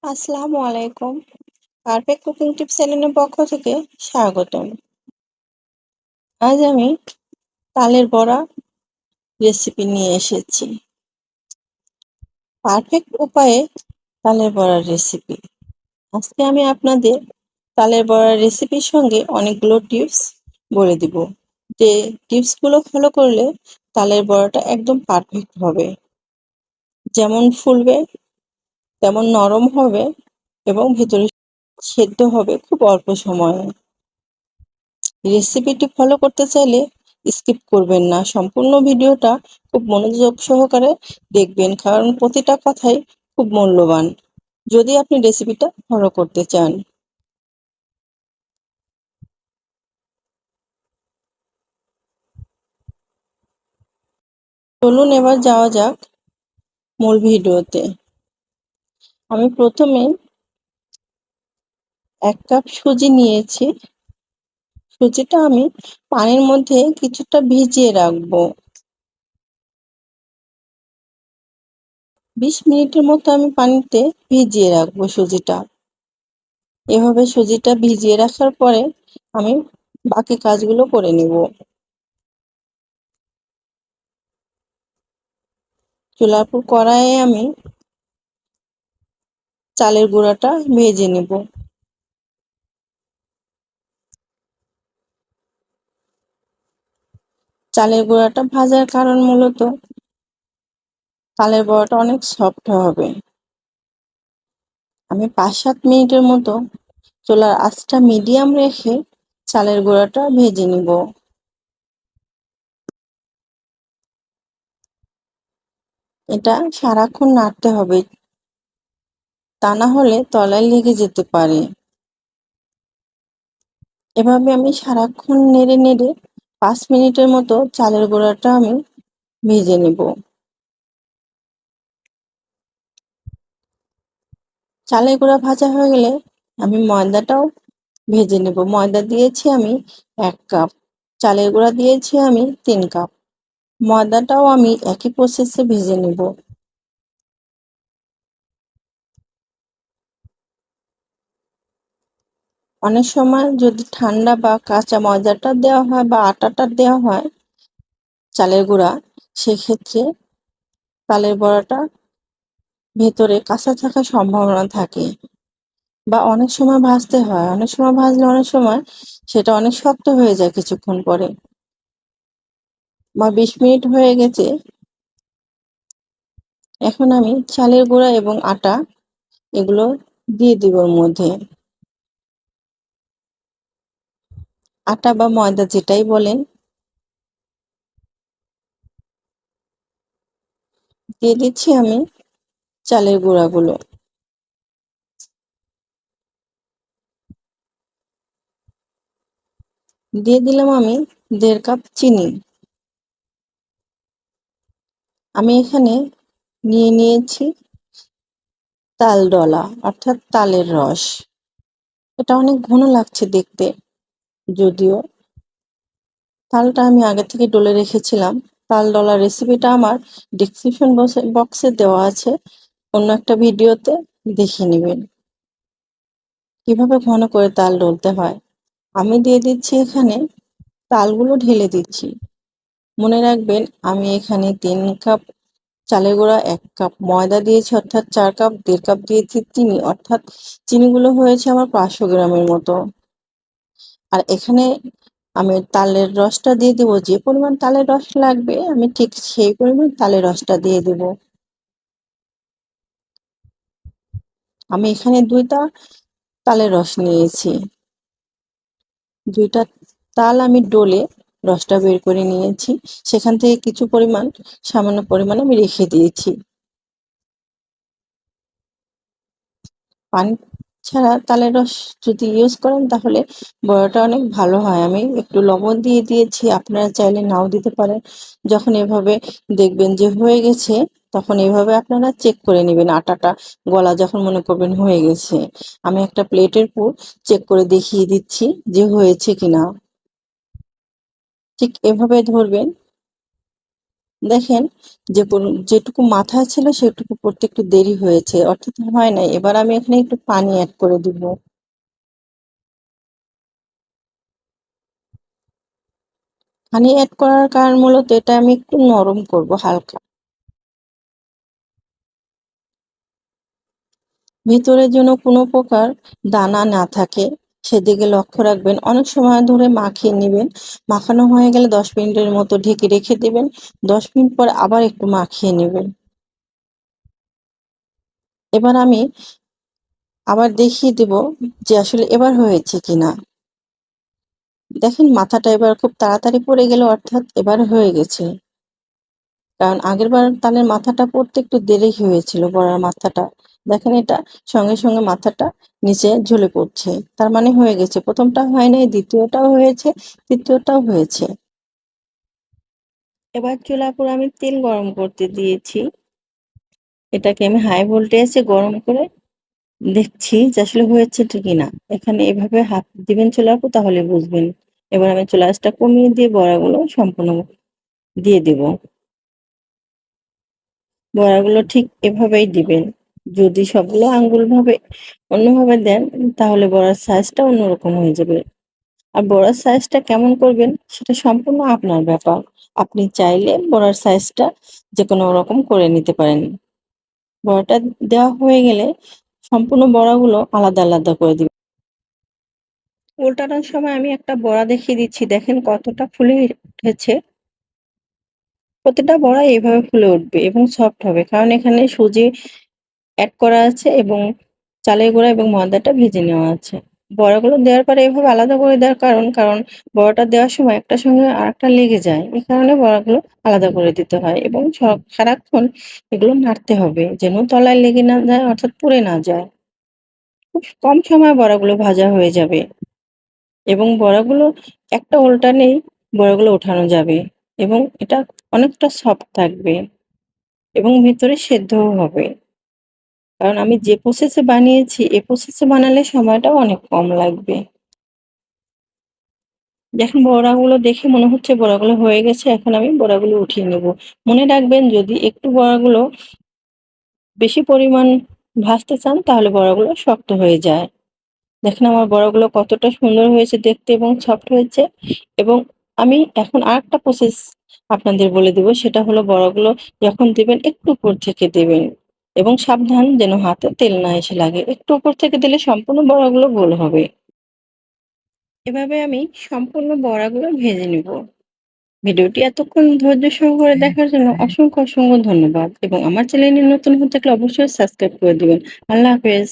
আসসালামু আলাইকুম। Perfect cooking tips চ্যানেলের পক্ষ থেকে স্বাগতম। আজ আমি তালের বড়া রেসিপি নিয়ে এসেছি। পারফেক্ট উপায়ে তালের বড়ার রেসিপি। আজকে আমি আপনাদের তালের বড়ার রেসিপির সঙ্গে অনেকগুলো টিপস বলে দিব। যে টিপসগুলো ফলো করলে তালের বড়াটা একদম পারফেক্ট হবে। যেমন ফুলবে তেমন নরম হবে এবং ভেতরে সেদ্ধ হবে খুব অল্প সময়ে। রেসিপিটি ফলো করতে চাইলে স্কিপ করবেন না, সম্পূর্ণ ভিডিওটা খুব মনোযোগ সহকারে দেখবেন, কারণ প্রতিটা কথাই খুব মূল্যবান যদি আপনি রেসিপিটা ফলো করতে চান। চলুন এবার যাওয়া যাক মূল ভিডিওতে। আমি প্রথমে 1 কাপ সুজি নিয়েছি। সুজিটা আমি পানির মধ্যে কিছুটা ভিজিয়ে রাখবো। 20 মিনিটের মতো আমি পানিতে ভিজিয়ে রাখবো সুজিটা। এভাবে সুজিটা ভিজিয়ে রাখার পরে আমি বাকি কাজগুলো করে নেব। চুলার উপর কড়াইয়ে আমি চালের গুঁড়াটা ভেজে নেব। চালের গুঁড়াটা ভাজার কারণ মূলত চালের বড়াটা অনেক সফট হবে। আমি 5-7 মিনিটের মতো চুলার আঁচটা মিডিয়াম রেখে চালের গুঁড়াটা ভেজে নিব। এটা সারাক্ষণ নাড়তে হবে, তা না হলে তলায় লেগে যেতে পারে। এভাবে আমি সারাক্ষণ নেড়ে নেড়ে 5 মিনিটের মতো চালের গুঁড়াটা আমি ভেজে নেব। চালের গুঁড়া ভাজা হয়ে গেলে আমি ময়দাটাও ভেজে নেব। ময়দা দিয়েছি আমি 1 কাপ, চালের গুঁড়া দিয়েছি আমি 3 কাপ। ময়দাটাও আমি একই প্রসেসে ভেজে নেব। অনেক সময় যদি ঠান্ডা বা কাঁচা ময়দাটা দেওয়া হয় বা আটাটা দেওয়া হয় চালের গুঁড়া, সেক্ষেত্রে তালের বড়াটা ভেতরে কাঁচা থাকার সম্ভাবনা থাকে, বা অনেক সময় ভাজতে হয়, অনেক সময় ভাজলে অনেক সময় সেটা অনেক শক্ত হয়ে যায় কিছুক্ষণ পরে। বা 20 মিনিট হয়ে গেছে। এখন আমি চালের গুঁড়া এবং আটা এগুলো দিয়ে দিব ওর মধ্যে। আটা বা ময়দা যেটাই বলেন, দিয়ে দিচ্ছি আমি চালের গুঁড়াগুলো। দিয়ে দিলাম আমি 1.5 কাপ চিনি। আমি এখানে নিয়ে নিয়েছি তাল ডলা, অর্থাৎ তালের রস। এটা অনেক ঘন লাগছে দেখতে, যদিও তালটা আমি আগে থেকে ডলে রেখেছিলাম। তাল ডলা রেসিপিটা আমার ডেসক্রিপশন বক্সে দেওয়া আছে, অন্য একটা ভিডিওতে দেখে নেবেন কিভাবে ঘন করে তাল ডলতে হয়। আমি দিয়ে দিচ্ছি এখানে, তালগুলো ঢেলে দিচ্ছি। মনে রাখবেন আমি এখানে 3 কাপ চালের গুঁড়া, 1 কাপ ময়দা দিয়েছি, অর্থাৎ 4 কাপ। 1.5 কাপ দিয়েছি চিনি, অর্থাৎ চিনিগুলো হয়েছে আমার 500 গ্রামের মতো। আর এখানে আমি তালের রসটা দিয়ে দেবো, যে পরিমাণ তালের রস লাগবে আমি ঠিক সেই পরিমাণ তালের রসটা দিয়ে দেব। আমি এখানে 2টা তালের রস নিয়েছি। 2টা তাল আমি ডলে রসটা বের করে নিয়েছি, সেখান থেকে কিছু পরিমাণ, সামান্য পরিমাণ আমি রেখে দিয়েছি। পানি ছাড়া তালের রস যদি ইউজ করেন তাহলে বড়াটা অনেক ভালো হয়। আমি একটু লবণ দিয়ে দিয়েছি, আপনারা চাইলে নাও দিতে পারেন। যখন এভাবে দেখবেন যে হয়ে গেছে, তখন এভাবে আপনারা চেক করে নেবেন আটাটা গলা যখন মনে করবেন হয়ে গেছে। আমি একটা প্লেটের উপর চেক করে দেখিয়ে দিচ্ছি যে হয়েছে কিনা। ঠিক এভাবে ধরবেন, দেখেন যেটুকু মাথায় ছিল সেটুকু পড়তে একটু দেরি হয়েছে, অর্থাৎ হয় নাই। এবার আমি এখানে একটু পানি অ্যাড করে দিব। পানি অ্যাড করার কারণ মূলত এটা আমি একটু নরম করব হালকা। ভিতরে যেন কোনো প্রকার দানা না থাকে সেদিকে লক্ষ্য রাখবেন। অনেক সময় ধরে মাখিয়ে নিবেন। মাখানো হয়ে গেলে 10 মিনিটের মতো ঢেকে রেখে দিবেন। 10 মিনিট পর আবার একটু মাখিয়ে নিবেন। এবার আমি আবার দেখিয়ে দেব যে আসলে এবার হয়েছে কিনা। দেখেন মাথাটা এবার খুব তাড়াতাড়ি পড়ে গেল, অর্থাৎ এবার হয়ে গেছে। কারণ আগেরবার তালের মাথাটা পড়তে একটু দেরি হয়েছিল, বড়ার মাথাটা। দেখেন এটা সঙ্গে সঙ্গে মাথাটা নিচে ঝুলে পড়ছে, তার মানে হয়ে গেছে। প্রথমটা হয় নাই, দ্বিতীয়টাও হয়েছে, তৃতীয়টাও হয়েছে। এবার চুলার উপর আমি তেল গরম করতে দিয়েছি। এটাকে আমি হাই ভোল্টেজে গরম করে দেখছি যে আসলে হয়েছে কিনা। এখানে এভাবে হাত দিবেন চুলার উপর, তাহলে বুঝবেন। এবার আমি চুলা আঁচটা কমিয়ে দিয়ে বড়াগুলো সম্পূর্ণ দিয়ে দেব। বড়াগুলো ঠিক এভাবেই দিবেন। যদি সবগুলো আঙ্গুলভাবে অন্যভাবে দেন তাহলে বড়ার সাইজটা অন্যরকম হয়ে যাবে। আর বড়ার সাইজটা কেমন করবেন সেটা সম্পূর্ণ আপনার ব্যাপার। আপনি চাইলে বড়ার সাইজটা যেকোনো রকম করে নিতে পারেন। বড়াটা দেওয়া হয়ে গেলে সম্পূর্ণ বড়াগুলো আলাদা আলাদা করে দিবেন। উল্টানোর সময় আমি একটা বড়া দেখিয়ে দিচ্ছি, দেখেন কতটা ফুলে উঠেছে। প্রতিটা বড়া এভাবে ফুলে উঠবে এবং সফট হবে, কারণ এখানে সুজি অ্যাড করা আছে এবং চালের গুঁড়া এবং ময়দাটা ভেজে নেওয়া আছে। বড়াগুলো দেওয়ার পরে এভাবে আলাদা করে দেওয়ার কারণ বড়াটা দেওয়ার সময় একটার সঙ্গে আরেকটা লেগে যায়। এই কারণে বড়াগুলো আলাদা করে দিতে হয় এবং সারাক্ষণ এগুলো নাড়তে হবে যেন তলায় লেগে না যায়, অর্থাৎ পুড়ে না যায়। খুব কম সময়ে বড়াগুলো ভাজা হয়ে যাবে এবং বড়াগুলো একটা উল্টানেই বড়াগুলো ওঠানো যাবে এবং এটা অনেকটা সফট থাকবে এবং ভেতরে সেদ্ধও হবে। কারণ আমি যে প্রসেসে বানিয়েছি, এই প্রসেসে বানালে সময়টাও অনেক কম লাগবে। দেখেন বড়াগুলো দেখে মনে হচ্ছে বড়াগুলো হয়ে গেছে। এখন আমি বড়াগুলো উঠিয়ে নেব। মনে রাখবেন যদি একটু বড়াগুলো বেশি পরিমাণ ভাজতে চান তাহলে বড়াগুলো শক্ত হয়ে যায়। দেখেন আমার বড়াগুলো কতটা সুন্দর হয়েছে দেখতে এবং সফট হয়েছে। এবং আমি এখন আরেকটা প্রসেস আপনাদের বলে দেব, সেটা হলো বড়াগুলো যখন দিবেন একটু উপর থেকে দিবেন এবং সাবধান যেন হাতে তেল না এসে লাগে। একটু উপর থেকে দিলে সম্পূর্ণ বড়াগুলো গোল হবে। এভাবে আমি সম্পূর্ণ বড়াগুলো ভেজে নিব। ভিডিওটি এতক্ষণ ধৈর্য সহকারে দেখার জন্য অসংখ্য অসংখ্য ধন্যবাদ এবং আমার চ্যানেলে নতুন হয়ে থাকলে অবশ্যই সাবস্ক্রাইব করে দিবেন। আল্লাহ হাফেজ।